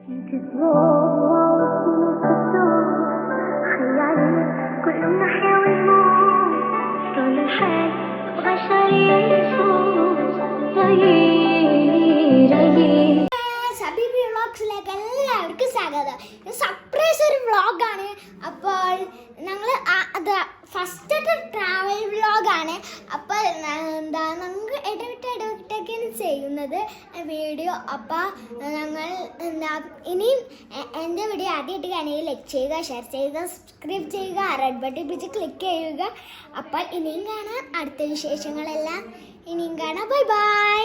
എല്ലാവർക്കും സ്വാഗതം. സർപ്രൈസ് ഒരു വ്ളോഗാണ്. അപ്പോൾ ഞങ്ങൾ ഫസ്റ്റ് ട്രാവൽ വ്ളോഗാണ്. അപ്പോൾ എന്താ നമുക്ക് ഇടവിട്ടൊക്കെയാണ് ചെയ്യുന്നത് വീഡിയോ. അപ്പോൾ ഞങ്ങൾ എന്താ ഇനിയും എൻ്റെ വീഡിയോ ആദ്യമായിട്ട് കാണുകയും ലൈക്ക് ചെയ്യുക, ഷെയർ ചെയ്യുക, സബ്സ്ക്രൈബ് ചെയ്യുക, റെഡ് ബട്ടൺ പിടിച്ച് ക്ലിക്ക് ചെയ്യുക. അപ്പോൾ ഇനിയും കാണാം അടുത്ത വിശേഷങ്ങളെല്ലാം. ഇനിയും കാണാം. Bye bye.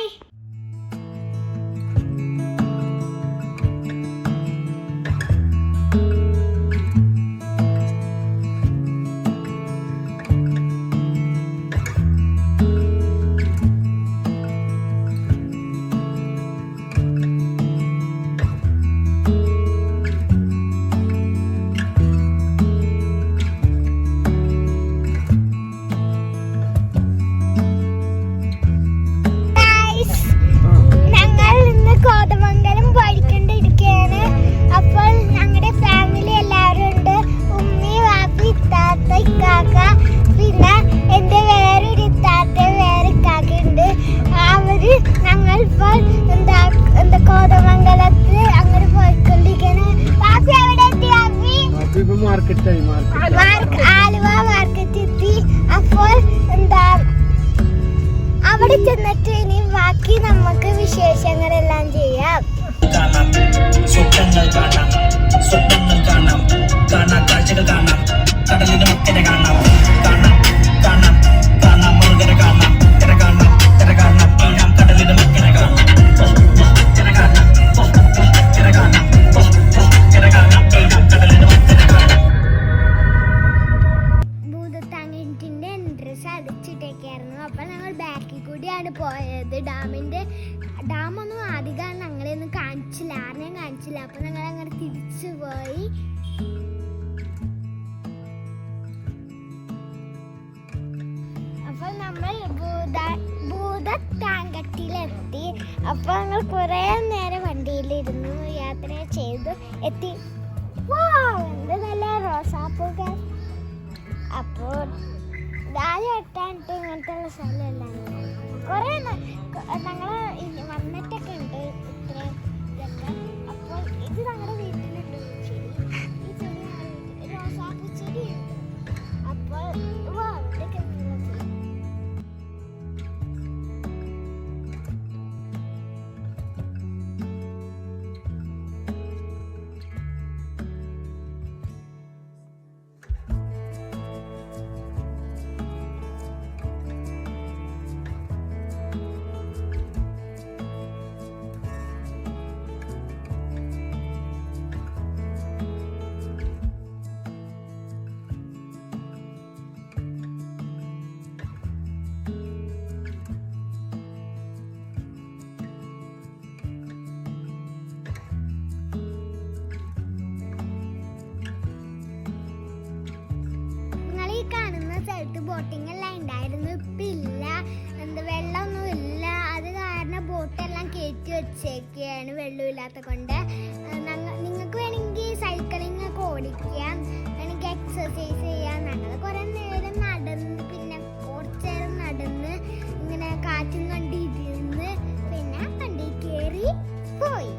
ആലുവ മാർക്കറ്റ് എത്തി. അപ്പോൾ എന്താ അവിടെ ചെന്നിട്ട് ഇനി ബാക്കി നമുക്ക് വിശേഷങ്ങളെല്ലാം ചെയ്യാം. സ്വപ്നങ്ങൾ കാണാം, കാണാം കാഴ്ചകൾ കാണാം, കടലിന് മക്കരെ കാണാം, കാണാം കാണാം കാണാം മുറുകര കാണാം, കര കാണാം കര കാണാം, കാണാം കടലിന് മക്കരെ കാണാം, കര കാണാം കര കാണാം കര കാണാം, കാണാം കടലിന് മക്കരെ കാണാം. ഭൂതത്താങ്ങിന്റെ എൻട്രൻസ് അടിച്ചിട്ടേക്കായിരുന്നു. അപ്പോൾ ഞങ്ങൾ ബാക്കിൽ കൂടിയാണ് പോയത്. ഡാമൊന്നും അധികം ഞങ്ങളെയൊന്നും കാണിച്ചില്ല, ആരെയും കാണിച്ചില്ല. അപ്പോൾ ഞങ്ങൾ അങ്ങനെ തിരിച്ചു പോയി. അപ്പോൾ നമ്മൾ ഭൂതത്താങ്കട്ടിയിലെത്തി. അപ്പോൾ ഞങ്ങൾ കുറേ നേരം വണ്ടിയിലിരുന്നു, യാത്ര ചെയ്തു എത്തി. എന്ത് നല്ല റോസാപ്പൂകൾ. അപ്പോൾ രാജവട്ടാനിട്ട് ഇങ്ങനത്തെ ഉള്ള സ്ഥലമല്ല, കുറേ ഞങ്ങൾ വന്നിട്ടൊക്കെ ഉണ്ട് ഇത്രയും ഇതൊക്കെ. അപ്പോൾ ഇത് ഞങ്ങളുടെ വീട്ടിലുണ്ട് ചെടി. ഈ ചെടി റോസാപ്പൂ ചെടിയുണ്ട്. അപ്പോൾ അവിടെയൊക്കെ കാണുന്ന സ്ഥലത്ത് ബോട്ടിംഗ് എല്ലാം ഉണ്ടായിരുന്നു. ഇപ്പം ഇല്ല, വെള്ളമൊന്നും ഇല്ല. അത് കാരണം ബോട്ടെല്ലാം കയറ്റി വെച്ചേക്കുകയാണ് വെള്ളമില്ലാത്ത കൊണ്ട്. നിങ്ങൾക്ക് വേണമെങ്കിൽ സൈക്ലിംഗ് ഒക്കെ ഓടിക്കാം, വേണമെങ്കിൽ എക്സസൈസ് ചെയ്യാം. ഞങ്ങൾ കുറേ നേരം നടന്ന്, പിന്നെ കുറച്ച് നേരം നടന്ന് ഇങ്ങനെ കാറ്റും കണ്ടിരുന്ന് പിന്നെ വണ്ടി കയറി പോയി.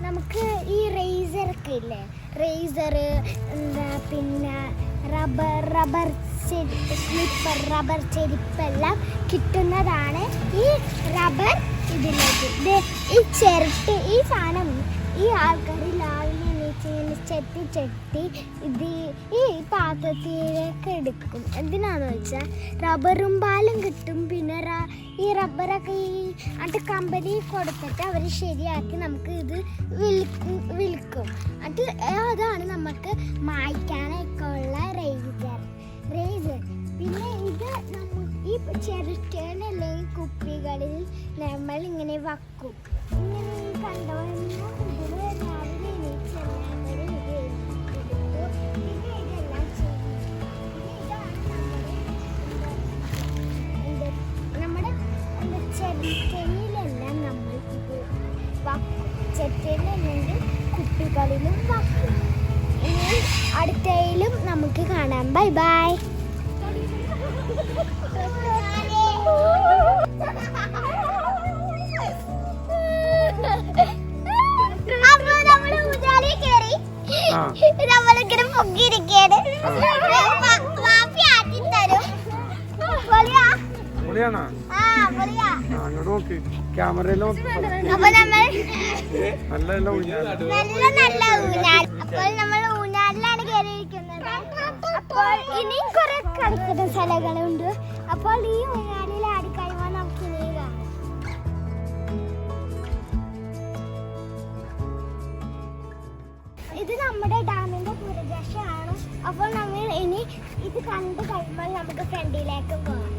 നമുക്ക് ഈ റേസർ ഒക്കെ ഇല്ലേ, റേസർ എന്താ പിന്നെ റബ്ബർ സ്ലിപ്പർ റബ്ബർ ചെരുപ്പെല്ലാം കിട്ടുന്നതാണ് ഈ റബ്ബർ ഇതിലേക്ക്. ഈ ചിരട്ടി ഈ സാധനം ഈ ആൾക്കാർ രാവിലെ എണീച്ചിങ്ങനെ ചെത്തി ഇത് ഈ പാത്രത്തിലേക്ക് എടുക്കും. എന്തിനാന്ന് വെച്ചാൽ റബ്ബറും പാലും കിട്ടും. പിന്നെ ഈ റബ്ബറൊക്കെ ഈ കമ്പനി കൊടുത്തിട്ട് അവർ ശരിയാക്കി നമുക്ക് ഇത് വിൽക്കും. അതാണ് നമുക്ക് മായ്ക്കാനൊക്കെ ഉള്ള റേസർ. പിന്നെ ഇത് ഈ ചിരട്ടയിലല്ലെങ്കിൽ കുപ്പികളിൽ നമ്മൾ ഇങ്ങനെ വയ്ക്കും. ഇങ്ങനെ കണ്ടോ രാവിലെ എണീച്ചെല്ലാവരും ഇത് എടുത്തു. പിന്നെ ഇതെല്ലാം ചെയ്യും. ഇതാണ് നമ്മുടെ ചിരട്ടയിലെല്ലാം നമ്മൾ ഇത് വയ്ക്കും. ചിരട്ടയിലല്ലെങ്കിൽ കുപ്പികളിലും വയ്ക്കും. ഇനി അടുത്തയിലും നമുക്ക് കാണാം. Bye bye. നമ്മളിങ്ങനെ പൊങ്ങിയിരിക്കുകയാണ്. വാപ്പി ആറ്റി തരും. അപ്പൊ നമ്മൾ ഊഞ്ഞാലിലാണ് കയറിയിരിക്കുന്നത്. അപ്പോൾ ഇനിയും കുറെ കളിക്കുന്ന സ്ഥലങ്ങളുണ്ട്. അപ്പോൾ ഈ ഊഞ്ഞാലിൽ ആടിക്കഴിയുമ്പോൾ നമുക്ക് ഇനി കാണാം. ഇത് നമ്മുടെ ഡാമിന്റെ പുറകശമാണ്. അപ്പോൾ നമ്മൾ ഇനി ഇത് കണ്ടു കഴിയുമ്പോൾ നമുക്ക് ഫ്രണ്ടിലേക്ക് പോകാം.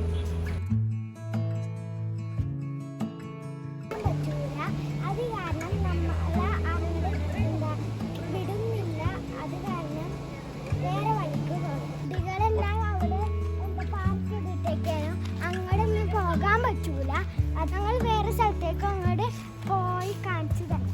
പറ്റൂല, അത് കാരണം നമ്മളെ വിടുന്നില്ല. അത് കാരണം വേറെ വഴിക്ക് പോകും. കുട്ടികളെല്ലാം അവിടെ പാർക്ക് ചെയ്തിട്ടേക്കാണ്. അങ്ങോട്ട് ഒന്നും പോകാൻ പറ്റൂല. അത് ഞങ്ങൾ വേറെ സ്ഥലത്തേക്ക് അങ്ങോട്ട് പോയി കാണിച്ചു തരാം.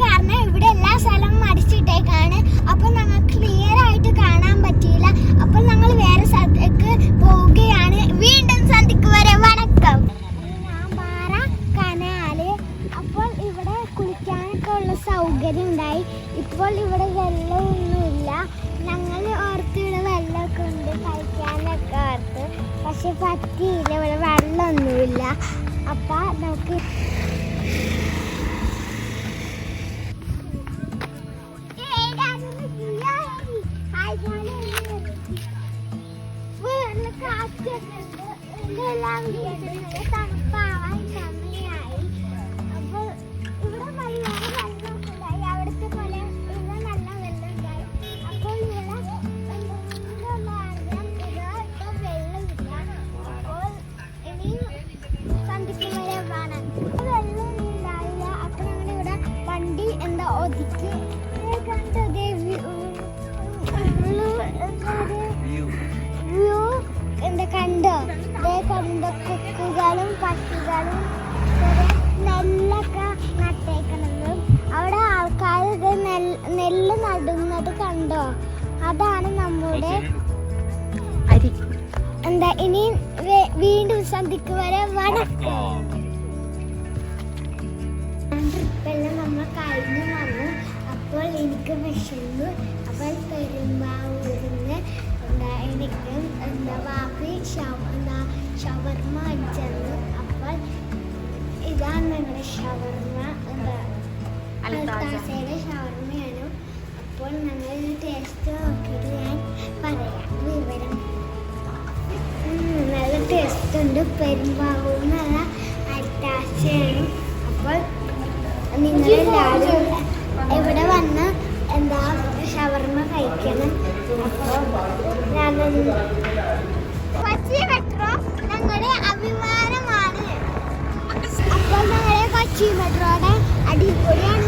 കാരണം ഇവിടെ എല്ലാ സ്ഥലവും അടിച്ചിട്ടേക്കാണ്. അപ്പോൾ ഞങ്ങൾക്ക് ക്ലിയർ ആയിട്ട് കാണാൻ പറ്റിയില്ല. അപ്പോൾ ഞങ്ങൾ വേറെ സ്ഥലത്തേക്ക് പോവുകയാണ്. വീണ്ടും സന്ധിക്ക് വരെ വണക്കം. ഞാമ്പാറ കനാല്. അപ്പോൾ ഇവിടെ കുളിക്കാനൊക്കെ ഉള്ള സൗകര്യം ഉണ്ടായി. ഇപ്പോൾ ഇവിടെ വെള്ളമൊന്നുമില്ല. ഞങ്ങൾ ഓർത്ത് ഇവിടെ വെള്ളമൊക്കെ ഉണ്ട് കളിക്കാനൊക്കെ ഓർത്ത്. പക്ഷെ പറ്റിയില്ല, ഇവിടെ വെള്ളമൊന്നുമില്ല. അപ്പം നമുക്ക് തണുപ്പാവാൻ സമയമായി. അപ്പോൾ ഇവിടെ നല്ല വെള്ളമൊക്കെ ഉണ്ടായി. അവിടുത്തെ പോലെ ഇവിടെ നല്ല വെള്ളം ഉണ്ടായി. അപ്പോൾ ഇവിടെ ഇപ്പം വെള്ളമില്ല. അപ്പോൾ ഇനിയും സന്ധിക്ക് വരെ വേണം. വെള്ളം ഉണ്ടായില്ല. അപ്പോൾ ഞങ്ങളിവിടെ വണ്ടി ഒതുക്കി കണ്ടത് വ്യൂ കണ്ടോ? കണ്ടോ കുക്കുകളും പട്ടികളും നെല്ലൊക്കെ നട്ടേക്കണതും അവിടെ ആൾക്കാർ ഇത് നെല്ല് നടുന്നത് കണ്ടോ? അതാണ് നമ്മുടെ അരി. ഇനി വീണ്ടും സന്ധിക്ക് വരെ വണക്കം. ട്രിപ്പെല്ലാം നമ്മൾ കഴിഞ്ഞു വന്നു. അപ്പോൾ എനിക്ക് വിശന്നു. അപ്പോൾ പെരുമ്പാവൂരിന്ന് എനിക്ക് വാപ്പി ഷവർമ്മ അടിച്ചത്. അപ്പോൾ ഇതാണ് ഞങ്ങളുടെ ഷവർമ്മ. അൽത്താസയുടെ ഷവർമ്മയാണ്. അപ്പോൾ ഞങ്ങൾ ടേസ്റ്റ് നോക്കിയിട്ട് ഞാൻ പറയാം വിവരം. നല്ല ടേസ്റ്റ് ഉണ്ട്. പെരുമ്പാവൂർ എന്നുള്ള അൽത്താസയാണ്. അപ്പോൾ നിങ്ങളെല്ലാവരും ഇവിടെ വന്ന് ഷവർമ്മ കഴിക്കണം. അപ്പോൾ കൊച്ചി മെട്രോ ഞങ്ങളുടെ അഭിമാനമാണ്. അപ്പോൾ ഞങ്ങളുടെ കൊച്ചി മെട്രോയുടെ അടിപൊളിയാണ്.